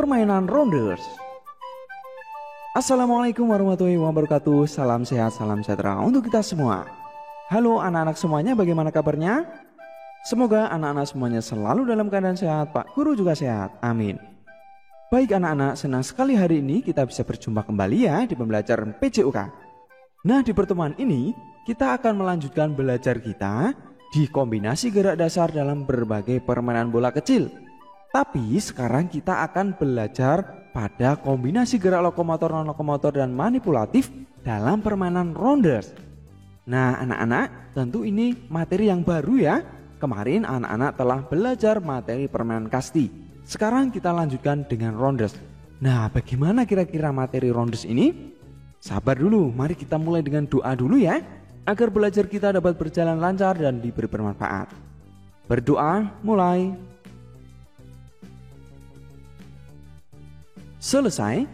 permainan rounders. Assalamualaikum warahmatullahi wabarakatuh. Salam sehat, salam sejahtera untuk kita semua. Halo anak-anak semuanya, bagaimana kabarnya? Semoga anak-anak semuanya selalu dalam keadaan sehat, Pak Guru juga sehat, amin. Baik anak-anak, senang sekali hari ini kita bisa berjumpa kembali ya di pembelajaran PJOK. Nah, di pertemuan ini kita akan melanjutkan belajar kita di kombinasi gerak dasar dalam berbagai permainan bola kecil. Tapi sekarang kita akan belajar pada kombinasi gerak lokomotor, non-lokomotor, dan manipulatif dalam permainan rounders. Nah anak-anak, tentu ini materi yang baru ya. Kemarin anak-anak telah belajar materi permainan kasti. Sekarang kita lanjutkan dengan rounders. Nah, bagaimana kira-kira materi rounders ini? Sabar dulu, mari kita mulai dengan doa dulu ya, agar belajar kita dapat berjalan lancar dan diberi bermanfaat. Berdoa, mulai. Selesai.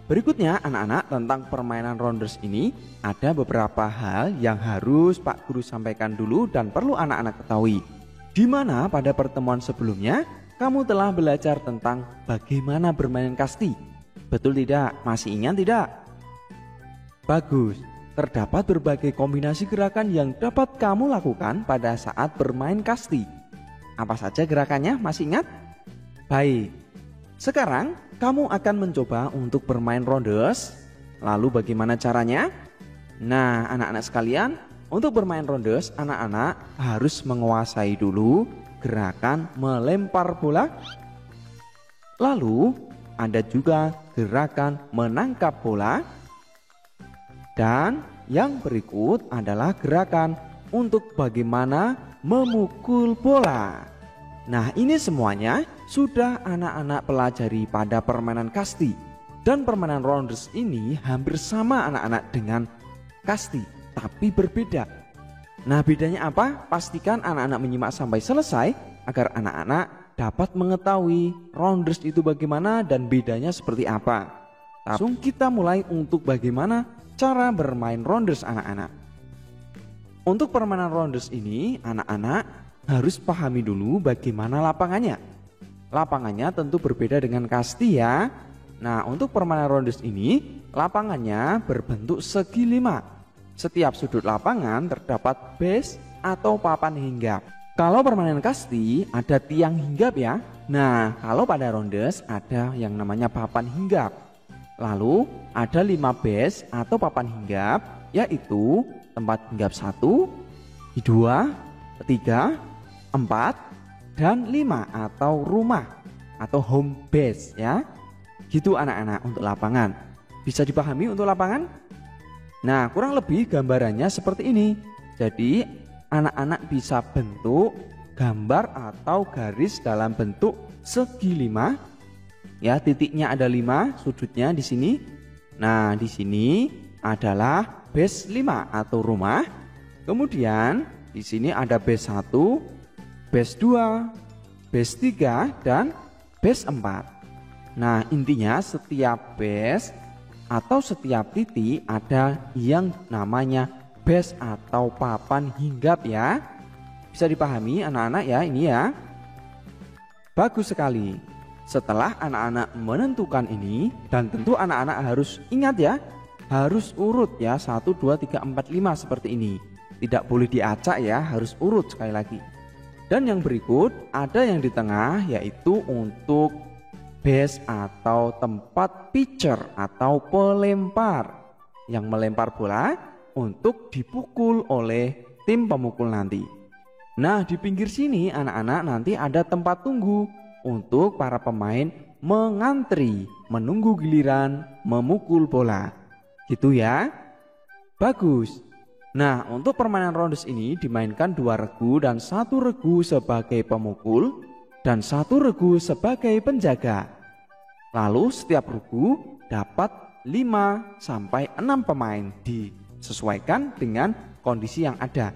Berikutnya anak-anak, tentang permainan rounders ini ada beberapa hal yang harus Pak Guru sampaikan dulu dan perlu anak-anak ketahui. Di mana pada pertemuan sebelumnya kamu telah belajar tentang bagaimana bermain kasti. Betul tidak? Masih ingat tidak? Bagus. Terdapat berbagai kombinasi gerakan yang dapat kamu lakukan pada saat bermain kasti. Apa saja gerakannya? Masih ingat? Baik. Sekarang kamu akan mencoba untuk bermain rounders. Lalu bagaimana caranya? Nah, anak-anak sekalian, untuk bermain rounders, anak-anak harus menguasai dulu gerakan melempar bola. Lalu ada juga gerakan menangkap bola. Dan yang berikut adalah gerakan untuk bagaimana memukul bola. Nah, ini semuanya sudah anak-anak pelajari pada permainan kasti. Dan permainan rounders ini hampir sama anak-anak dengan kasti, tapi berbeda. Nah, bedanya apa? Pastikan anak-anak menyimak sampai selesai agar anak-anak dapat mengetahui rounders itu bagaimana dan bedanya seperti apa. Langsung kita mulai untuk bagaimana cara bermain rounders anak-anak. Untuk permainan rounders ini, anak-anak harus pahami dulu bagaimana lapangannya. Lapangannya tentu berbeda dengan kasti ya. Nah, untuk permainan rounders ini, lapangannya berbentuk segi 5. Setiap sudut lapangan terdapat base atau papan hinggap. Kalau permainan kasti ada tiang hinggap ya. Nah, kalau pada rounders ada yang namanya papan hinggap. Lalu ada 5 base atau papan hinggap, yaitu tempat hinggap 1, 2, 3, 4, dan 5 atau rumah atau home base ya. Gitu anak-anak untuk lapangan. Bisa dipahami untuk lapangan? Nah, kurang lebih gambarannya seperti ini. Jadi anak-anak bisa bentuk gambar atau garis dalam bentuk segi 5. Ya, titiknya ada 5, sudutnya di sini. Nah, di sini adalah base 5 atau rumah. Kemudian di sini ada base 1, base 2, base 3, dan base 4. Nah, intinya setiap base atau setiap titik ada yang namanya base atau papan hinggap ya. Bisa dipahami anak-anak ya ini ya. Bagus sekali. Setelah anak-anak menentukan ini, dan tentu anak-anak harus ingat ya, harus urut ya, 1, 2, 3, 4, 5 seperti ini. Tidak boleh diacak ya, harus urut sekali lagi. Dan yang berikut ada yang di tengah, yaitu untuk base atau tempat pitcher atau pelempar yang melempar bola untuk dipukul oleh tim pemukul nanti. Nah, di pinggir sini anak-anak nanti ada tempat tunggu untuk para pemain mengantri menunggu giliran memukul bola. Gitu ya. Bagus. Nah, untuk permainan rounders ini dimainkan 2 regu dan 1 regu sebagai pemukul dan 1 regu sebagai penjaga. Lalu setiap regu dapat 5 sampai 6 pemain, disesuaikan dengan kondisi yang ada.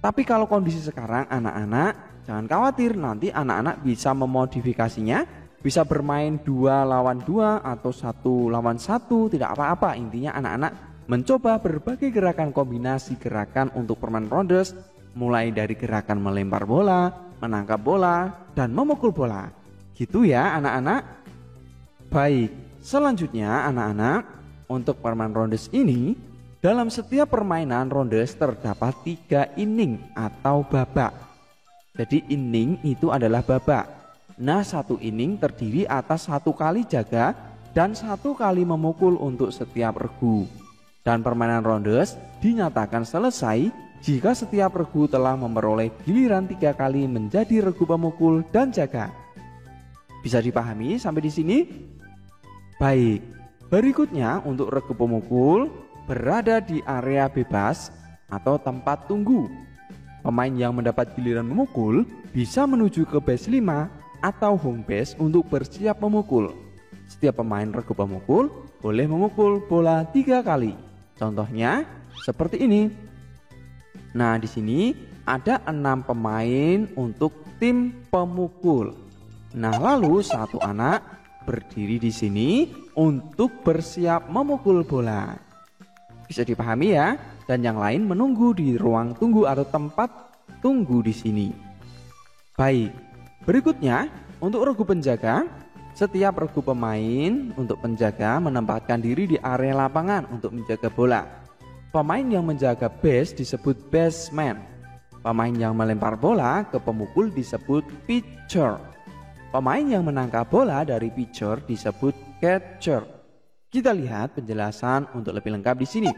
Tapi kalau kondisi sekarang anak-anak jangan khawatir, nanti anak-anak bisa memodifikasinya, bisa bermain 2 lawan 2 atau 1 lawan 1, tidak apa-apa. Intinya anak-anak mencoba berbagai gerakan kombinasi gerakan untuk permainan rounders, mulai dari gerakan melempar bola, menangkap bola, dan memukul bola. Gitu ya anak-anak. Baik, selanjutnya anak-anak, untuk permainan rondes ini, dalam setiap permainan rondes terdapat 3 inning atau babak. Jadi inning itu adalah babak. Nah, 1 inning terdiri atas 1 kali jaga dan 1 kali memukul untuk setiap regu. Dan permainan rondes dinyatakan selesai jika setiap regu telah memperoleh giliran 3 kali menjadi regu pemukul dan jaga. Bisa dipahami sampai di sini? Baik, berikutnya untuk regu pemukul berada di area bebas atau tempat tunggu. Pemain yang mendapat giliran memukul bisa menuju ke base 5 atau home base untuk bersiap memukul. Setiap pemain regu pemukul boleh memukul bola 3 kali. Contohnya seperti ini. Nah, di sini ada 6 pemain untuk tim pemukul. Nah, lalu 1 anak berdiri di sini untuk bersiap memukul bola. Bisa dipahami ya? Dan yang lain menunggu di ruang tunggu atau tempat tunggu di sini. Baik, berikutnya untuk regu penjaga, setiap regu pemain untuk penjaga menempatkan diri di area lapangan untuk menjaga bola. Pemain yang menjaga base disebut baseman. Pemain yang melempar bola ke pemukul disebut pitcher. Pemain yang menangkap bola dari pitcher disebut catcher. Kita lihat penjelasan untuk lebih lengkap di sini.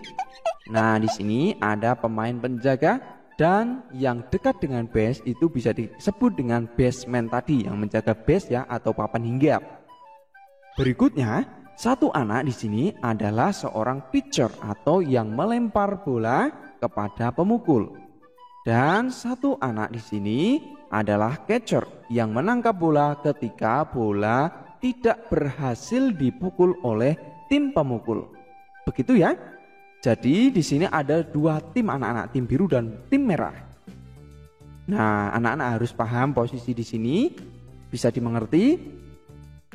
Nah, di sini ada pemain penjaga dan yang dekat dengan base itu bisa disebut dengan baseman tadi yang menjaga base ya atau papan hinggap. Berikutnya, 1 anak di sini adalah seorang pitcher atau yang melempar bola kepada pemukul. Dan 1 anak di sini adalah catcher yang menangkap bola ketika bola tidak berhasil dipukul oleh tim pemukul. Begitu ya. Jadi di sini ada 2 tim anak-anak, tim biru dan tim merah. Nah, anak-anak harus paham posisi di sini. Bisa dimengerti?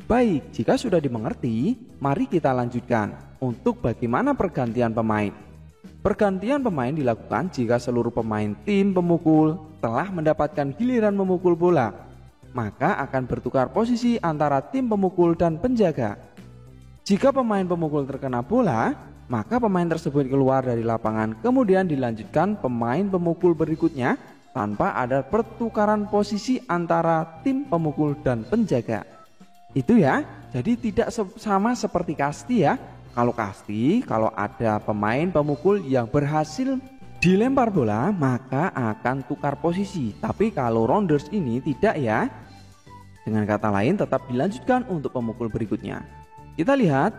Baik, jika sudah dimengerti, mari kita lanjutkan untuk bagaimana pergantian pemain. Pergantian pemain dilakukan jika seluruh pemain tim pemukul telah mendapatkan giliran memukul bola. Maka akan bertukar posisi antara tim pemukul dan penjaga. Jika pemain pemukul terkena bola, maka pemain tersebut keluar dari lapangan, kemudian dilanjutkan pemain pemukul berikutnya tanpa ada pertukaran posisi antara tim pemukul dan penjaga. Itu ya, jadi tidak sama seperti kasti ya. Kalau kasti, kalau ada pemain pemukul yang berhasil dilempar bola, maka akan tukar posisi. Tapi kalau rounders ini tidak ya. Dengan kata lain tetap dilanjutkan untuk pemukul berikutnya. Kita lihat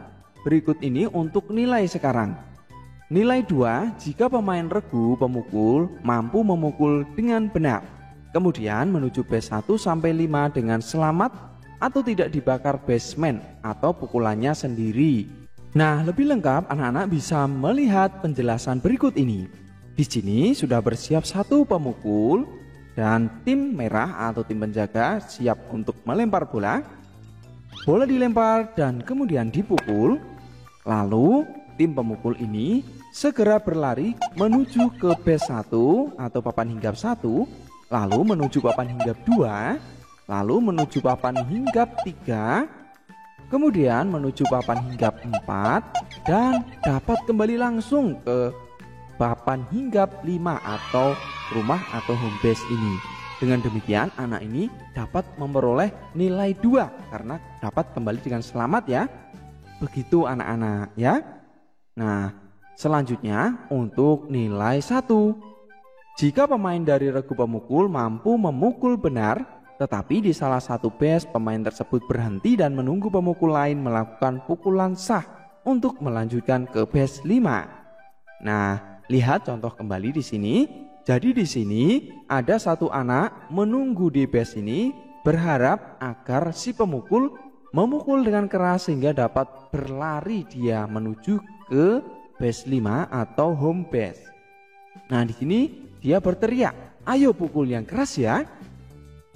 berikut ini untuk nilai sekarang. Nilai 2 jika pemain regu pemukul mampu memukul dengan benar. Kemudian menuju base 1 sampai 5 dengan selamat atau tidak dibakar baseman atau pukulannya sendiri. Nah, lebih lengkap anak-anak bisa melihat penjelasan berikut ini. Di sini sudah bersiap 1 pemukul dan tim merah atau tim penjaga siap untuk melempar bola. Bola dilempar dan kemudian dipukul. Lalu tim pemukul ini segera berlari menuju ke base 1 atau papan hinggap 1, lalu menuju papan hinggap 2, lalu menuju papan hinggap 3, kemudian menuju papan hinggap 4 dan dapat kembali langsung ke papan hinggap 5 atau rumah atau home base ini. Dengan demikian anak ini dapat memperoleh nilai 2 karena dapat kembali dengan selamat ya. Begitu anak-anak ya. Nah, selanjutnya untuk nilai 1. Jika pemain dari regu pemukul mampu memukul benar, tetapi di salah satu base pemain tersebut berhenti dan menunggu pemukul lain melakukan pukulan sah untuk melanjutkan ke base 5. Nah, lihat contoh kembali di sini. Jadi di sini ada 1 anak menunggu di base ini berharap agar si pemukul memukul dengan keras sehingga dapat berlari dia menuju ke base 5 atau home base. Nah, di sini dia berteriak, "Ayo pukul yang keras ya."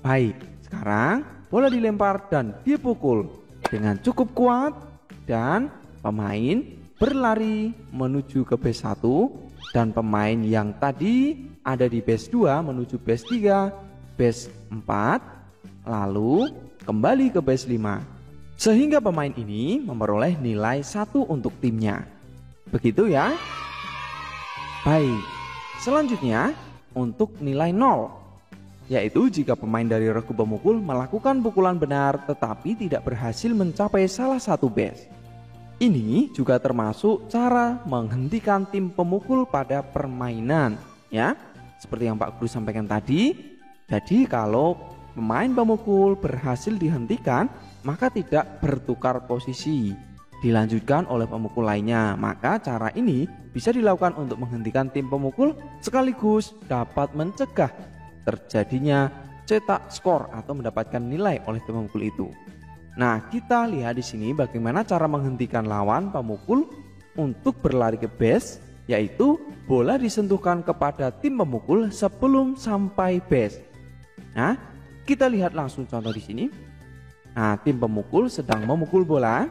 Baik, sekarang bola dilempar dan dipukul dengan cukup kuat dan pemain berlari menuju ke base 1 dan pemain yang tadi ada di base 2 menuju base 3, base 4, lalu kembali ke base 5. Sehingga pemain ini memperoleh nilai 1 untuk timnya. Begitu ya. Baik, selanjutnya untuk nilai 0, yaitu jika pemain dari regu pemukul melakukan pukulan benar tetapi tidak berhasil mencapai salah satu base. Ini juga termasuk cara menghentikan tim pemukul pada permainan, ya. Seperti yang Pak Guru sampaikan tadi. Jadi kalau pemain pemukul berhasil dihentikan, maka tidak bertukar posisi, dilanjutkan oleh pemukul lainnya. Maka cara ini bisa dilakukan untuk menghentikan tim pemukul sekaligus dapat mencegah terjadinya cetak skor atau mendapatkan nilai oleh tim pemukul itu. Nah, kita lihat di sini bagaimana cara menghentikan lawan pemukul untuk berlari ke base, yaitu bola disentuhkan kepada tim pemukul sebelum sampai base. Nah, kita lihat langsung contoh di sini. Nah, tim pemukul sedang memukul bola,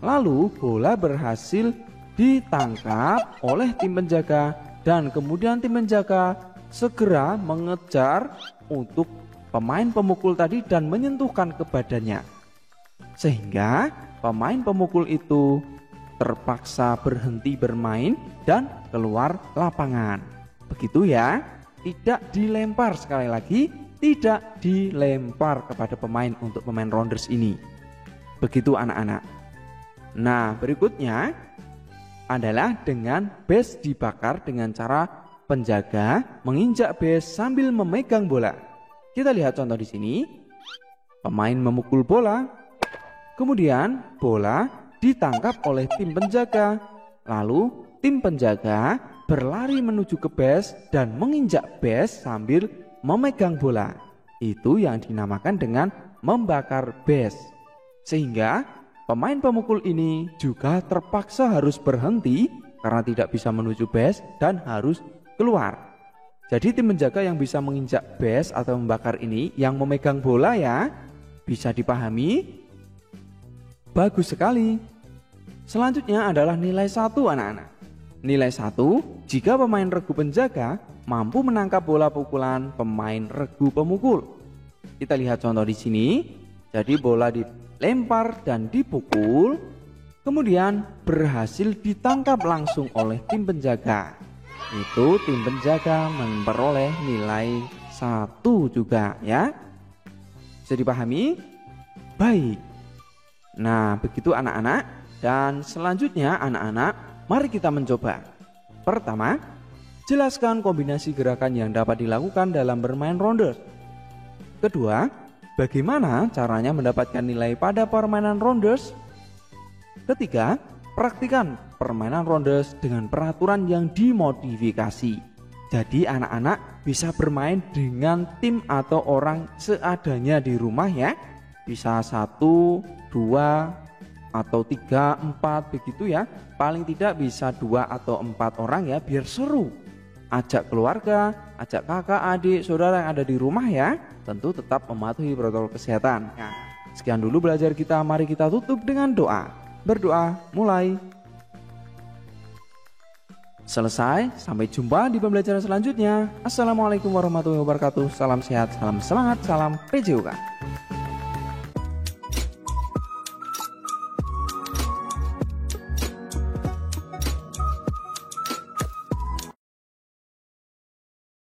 lalu bola berhasil ditangkap oleh tim penjaga dan kemudian tim penjaga segera mengejar untuk pemain pemukul tadi dan menyentuhkan ke badannya. Sehingga pemain pemukul itu terpaksa berhenti bermain dan keluar lapangan. Begitu ya, tidak dilempar, sekali lagi tidak dilempar kepada pemain untuk pemain rounders ini. Begitu anak-anak. Nah, berikutnya adalah dengan base dibakar dengan cara penjaga menginjak base sambil memegang bola. Kita lihat contoh di sini. Pemain memukul bola, kemudian bola ditangkap oleh tim penjaga. Lalu tim penjaga berlari menuju ke base dan menginjak base sambil memegang bola. Itu yang dinamakan dengan membakar base. Sehingga pemain pemukul ini juga terpaksa harus berhenti karena tidak bisa menuju base dan harus keluar. Jadi tim penjaga yang bisa menginjak base atau membakar ini yang memegang bola ya. Bisa dipahami? Bagus sekali. Selanjutnya adalah nilai 1 anak-anak. Nilai 1 jika pemain regu penjaga mampu menangkap bola pukulan pemain regu pemukul. Kita lihat contoh di sini. Jadi bola dilempar dan dipukul, kemudian berhasil ditangkap langsung oleh tim penjaga. Itu tim penjaga memperoleh nilai 1 juga ya. Bisa dipahami? Baik. Nah, begitu anak-anak. Dan selanjutnya anak-anak, mari kita mencoba. Pertama, jelaskan kombinasi gerakan yang dapat dilakukan dalam bermain rounders. Kedua, bagaimana caranya mendapatkan nilai pada permainan rounders. Ketiga, praktikan permainan rounders dengan peraturan yang dimodifikasi. Jadi anak-anak bisa bermain dengan tim atau orang seadanya di rumah ya. Bisa 1, 2, atau 3, 4 begitu ya. Paling tidak bisa 2 atau 4 orang ya, biar seru. Ajak keluarga, ajak kakak, adik, saudara yang ada di rumah ya. Tentu tetap mematuhi protokol kesehatan. Nah, sekian dulu belajar kita, mari kita tutup dengan doa. Berdoa, mulai. Selesai, sampai jumpa di pembelajaran selanjutnya. Assalamualaikum warahmatullahi wabarakatuh. Salam sehat, salam semangat, salam PJOK.